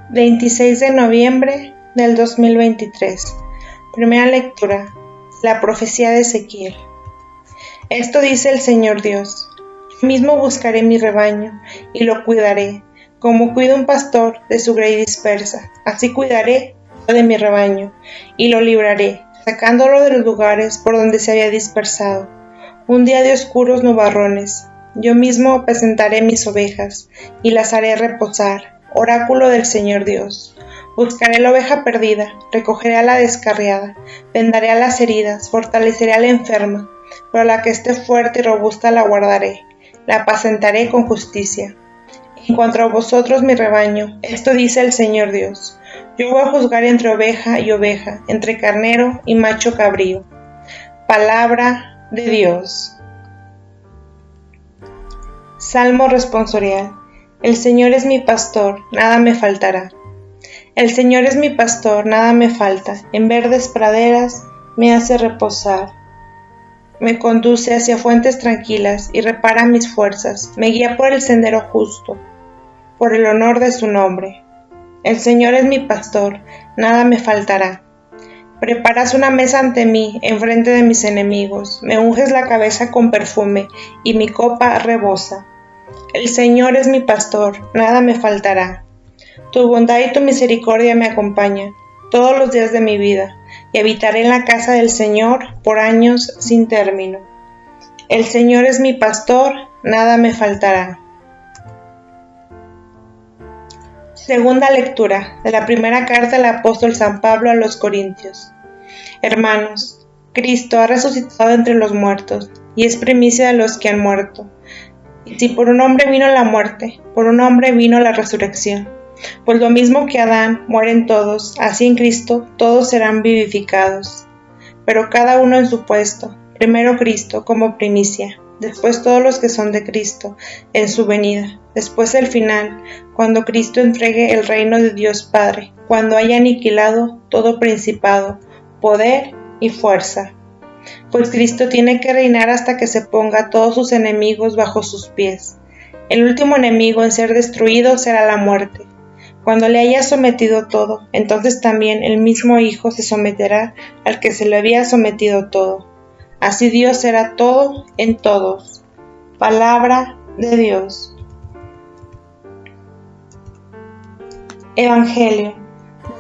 26 de noviembre del 2023. Primera lectura. La profecía de Ezequiel. Esto dice el Señor Dios: Yo mismo buscaré mi rebaño y lo cuidaré, como cuida un pastor de su grey dispersa. Así cuidaré de mi rebaño y lo libraré, sacándolo de los lugares por donde se había dispersado. Un día de oscuros nubarrones. Yo mismo apacentaré mis ovejas y las haré reposar. Oráculo del Señor Dios. Buscaré la oveja perdida, recogeré a la descarriada, vendaré a las heridas, fortaleceré a la enferma, pero a la que esté fuerte y robusta la guardaré, la apacentaré con justicia. En cuanto a vosotros, mi rebaño, esto dice el Señor Dios: Yo voy a juzgar entre oveja y oveja, entre carnero y macho cabrío. Palabra de Dios. Salmo responsorial. El Señor es mi pastor, nada me faltará. El Señor es mi pastor, nada me falta. En verdes praderas me hace reposar. Me conduce hacia fuentes tranquilas y repara mis fuerzas. Me guía por el sendero justo, por el honor de su nombre. El Señor es mi pastor, nada me faltará. Preparas una mesa ante mí, enfrente de mis enemigos. Me unges la cabeza con perfume, y mi copa rebosa. El Señor es mi pastor, nada me faltará. Tu bondad y tu misericordia me acompañan todos los días de mi vida, y habitaré en la casa del Señor por años sin término. El Señor es mi pastor, nada me faltará. Segunda lectura de la primera carta del apóstol San Pablo a los Corintios. Hermanos, Cristo ha resucitado entre los muertos, y es primicia de los que han muerto. Y si por un hombre vino la muerte, por un hombre vino la resurrección. Pues lo mismo que Adán mueren todos, así en Cristo todos serán vivificados. Pero cada uno en su puesto, primero Cristo como primicia, después todos los que son de Cristo en su venida, después el final, cuando Cristo entregue el reino de Dios Padre, cuando haya aniquilado todo principado, poder y fuerza. Pues Cristo tiene que reinar hasta que se ponga a todos sus enemigos bajo sus pies. El último enemigo en ser destruido será la muerte. Cuando le haya sometido todo, entonces también el mismo Hijo se someterá al que se le había sometido todo. Así Dios será todo en todos. Palabra de Dios. Evangelio.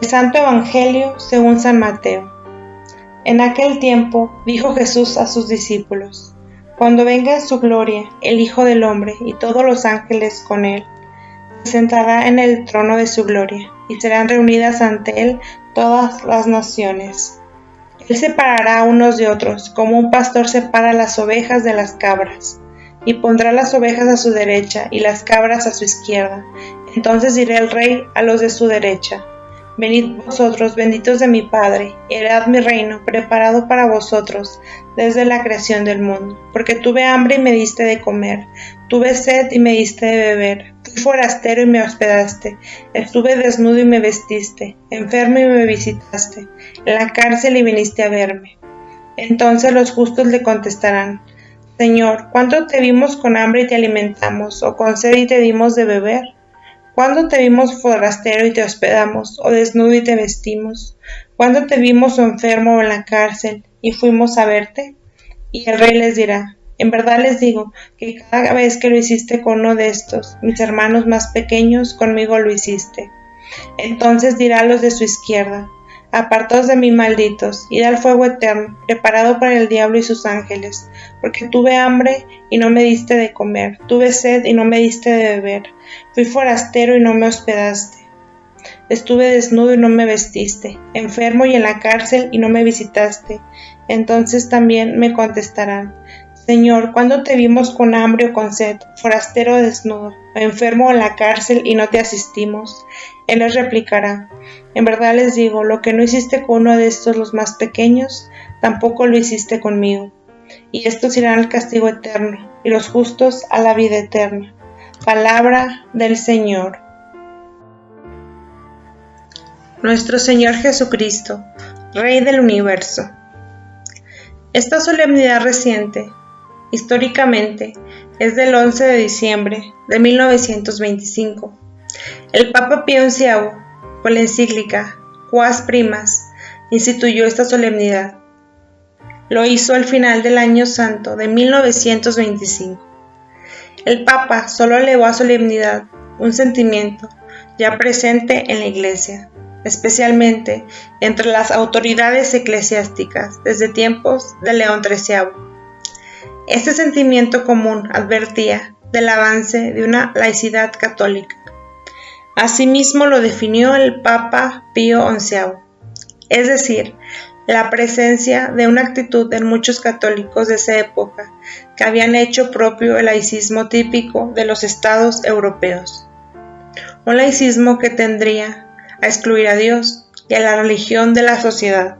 El Santo Evangelio según San Mateo. En aquel tiempo dijo Jesús a sus discípulos: Cuando venga en su gloria el Hijo del Hombre y todos los ángeles con él, se sentará en el trono de su gloria, y serán reunidas ante él todas las naciones. Él separará unos de otros, como un pastor separa las ovejas de las cabras, y pondrá las ovejas a su derecha y las cabras a su izquierda. Entonces dirá el Rey a los de su derecha: Venid vosotros, benditos de mi Padre, y heredad mi reino, preparado para vosotros desde la creación del mundo. Porque tuve hambre y me diste de comer, tuve sed y me diste de beber, fui forastero y me hospedaste, estuve desnudo y me vestiste, enfermo y me visitaste, en la cárcel y viniste a verme. Entonces los justos le contestarán: Señor, ¿cuánto te vimos con hambre y te alimentamos, o con sed y te dimos de beber? ¿Cuándo te vimos forastero y te hospedamos, o desnudo y te vestimos? ¿Cuándo te vimos o enfermo o en la cárcel y fuimos a verte? Y el Rey les dirá: En verdad les digo que cada vez que lo hiciste con uno de estos, mis hermanos más pequeños, conmigo lo hiciste. Entonces dirá a los de su izquierda: Apartaos de mí, malditos, id al fuego eterno, preparado para el diablo y sus ángeles, porque tuve hambre y no me diste de comer, tuve sed y no me diste de beber, fui forastero y no me hospedaste, estuve desnudo y no me vestiste, enfermo y en la cárcel y no me visitaste. Entonces también me contestarán: Señor, ¿cuándo te vimos con hambre o con sed, forastero o desnudo, o enfermo o en la cárcel y no te asistimos? Él les replicará: En verdad les digo, lo que no hiciste con uno de estos los más pequeños, tampoco lo hiciste conmigo. Y estos irán al castigo eterno, y los justos a la vida eterna. Palabra del Señor. Nuestro Señor Jesucristo, Rey del universo. Esta solemnidad reciente, históricamente, es del 11 de diciembre de 1925. El Papa Pío XI con la encíclica Quas Primas, instituyó esta solemnidad. Lo hizo al final del Año Santo de 1925. El Papa solo elevó a solemnidad un sentimiento ya presente en la Iglesia, especialmente entre las autoridades eclesiásticas desde tiempos de León XIII. Este sentimiento común advertía del avance de una laicidad católica. Asimismo lo definió el Papa Pío XI, es decir, la presencia de una actitud en muchos católicos de esa época que habían hecho propio el laicismo típico de los estados europeos. Un laicismo que tendría a excluir a Dios y a la religión de la sociedad.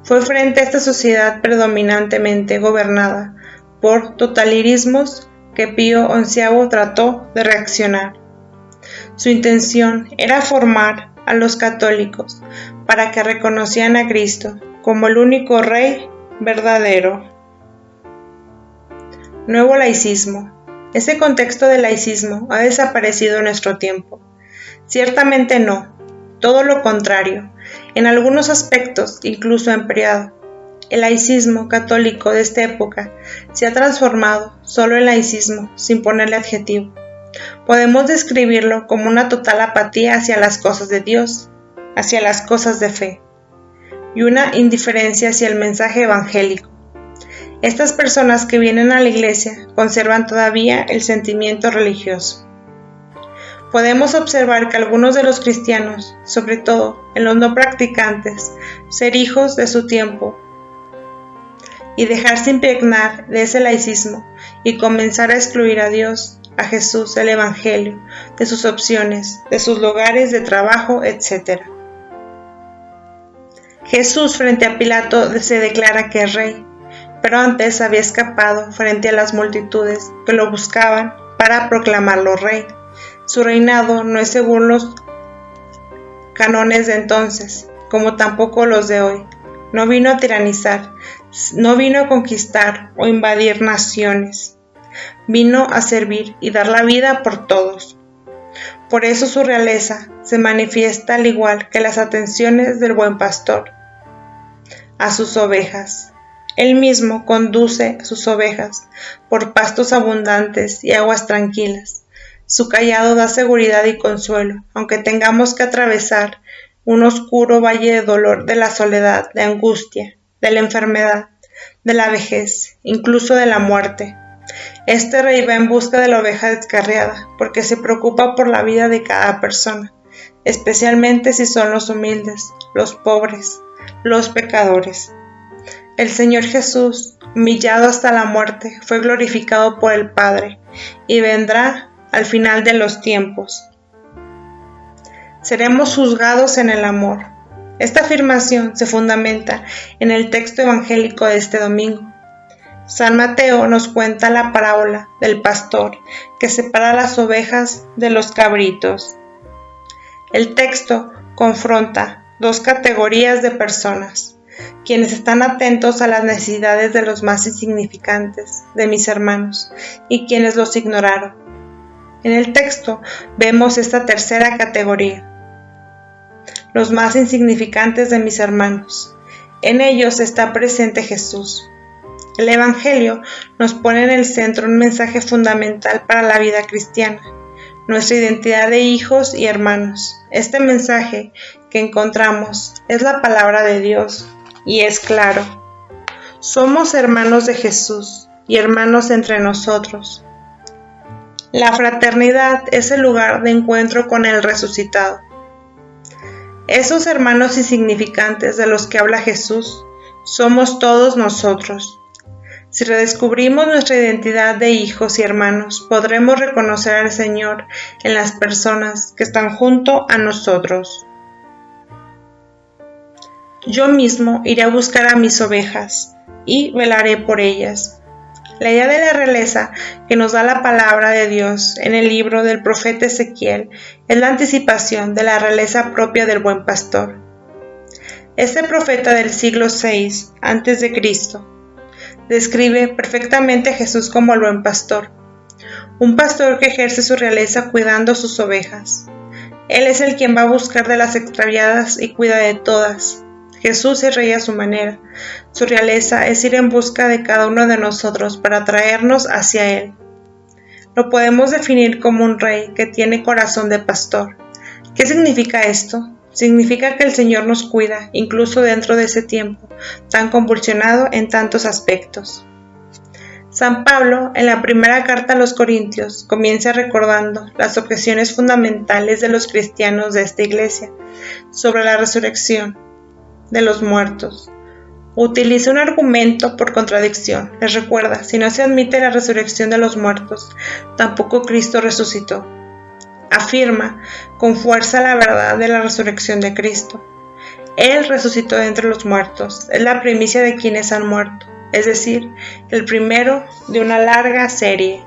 Fue frente a esta sociedad predominantemente gobernada por totalitarismos que Pío XI trató de reaccionar. Su intención era formar a los católicos para que reconocieran a Cristo como el único Rey verdadero. Nuevo laicismo. Ese contexto de laicismo ha desaparecido en nuestro tiempo. Ciertamente no, todo lo contrario, en algunos aspectos incluso ha empeorado. El laicismo católico de esta época se ha transformado solo en laicismo sin ponerle adjetivo. Podemos describirlo como una total apatía hacia las cosas de Dios, hacia las cosas de fe, y una indiferencia hacia el mensaje evangélico. Estas personas que vienen a la iglesia conservan todavía el sentimiento religioso. Podemos observar que algunos de los cristianos, sobre todo en los no practicantes, ser hijos de su tiempo y dejarse impregnar de ese laicismo y comenzar a excluir a Dios, a Jesús, el Evangelio, de sus opciones, de sus lugares de trabajo, etc. Jesús frente a Pilato se declara que es rey, pero antes había escapado frente a las multitudes que lo buscaban para proclamarlo rey. Su reinado no es según los cánones de entonces, como tampoco los de hoy. No vino a tiranizar, no vino a conquistar o invadir naciones. Vino a servir y dar la vida por todos. Por eso su realeza se manifiesta al igual que las atenciones del buen pastor a sus ovejas. Él mismo conduce a sus ovejas por pastos abundantes y aguas tranquilas. Su cayado da seguridad y consuelo, aunque tengamos que atravesar un oscuro valle de dolor, de la soledad, de angustia, de la enfermedad, de la vejez, incluso de la muerte. Este rey va en busca de la oveja descarriada, porque se preocupa por la vida de cada persona, especialmente si son los humildes, los pobres, los pecadores. El Señor Jesús, humillado hasta la muerte, fue glorificado por el Padre, y vendrá al final de los tiempos. Seremos juzgados en el amor. Esta afirmación se fundamenta en el texto evangélico de este domingo. San Mateo nos cuenta la parábola del pastor que separa las ovejas de los cabritos. El texto confronta dos categorías de personas, quienes están atentos a las necesidades de los más insignificantes, de mis hermanos, y quienes los ignoraron. En el texto vemos esta tercera categoría, los más insignificantes de mis hermanos. En ellos está presente Jesús. El Evangelio nos pone en el centro un mensaje fundamental para la vida cristiana, nuestra identidad de hijos y hermanos. Este mensaje que encontramos es la palabra de Dios y es claro. Somos hermanos de Jesús y hermanos entre nosotros. La fraternidad es el lugar de encuentro con el resucitado. Esos hermanos insignificantes de los que habla Jesús somos todos nosotros. Si redescubrimos nuestra identidad de hijos y hermanos, podremos reconocer al Señor en las personas que están junto a nosotros. Yo mismo iré a buscar a mis ovejas y velaré por ellas. La idea de la realeza que nos da la palabra de Dios en el libro del profeta Ezequiel es la anticipación de la realeza propia del buen pastor. Este profeta del siglo VI a.C. describe perfectamente a Jesús como el buen pastor, un pastor que ejerce su realeza cuidando sus ovejas. Él es el quien va a buscar de las extraviadas y cuida de todas. Jesús es rey a su manera. Su realeza es ir en busca de cada uno de nosotros para traernos hacia Él. Lo podemos definir como un rey que tiene corazón de pastor. ¿Qué significa esto? Significa que el Señor nos cuida, incluso dentro de ese tiempo, tan convulsionado en tantos aspectos. San Pablo, en la primera carta a los Corintios, comienza recordando las objeciones fundamentales de los cristianos de esta iglesia sobre la resurrección de los muertos. Utiliza un argumento por contradicción. Les recuerda, si no se admite la resurrección de los muertos, tampoco Cristo resucitó. Afirma con fuerza la verdad de la resurrección de Cristo. Él resucitó de entre los muertos, es la primicia de quienes han muerto, es decir, el primero de una larga serie.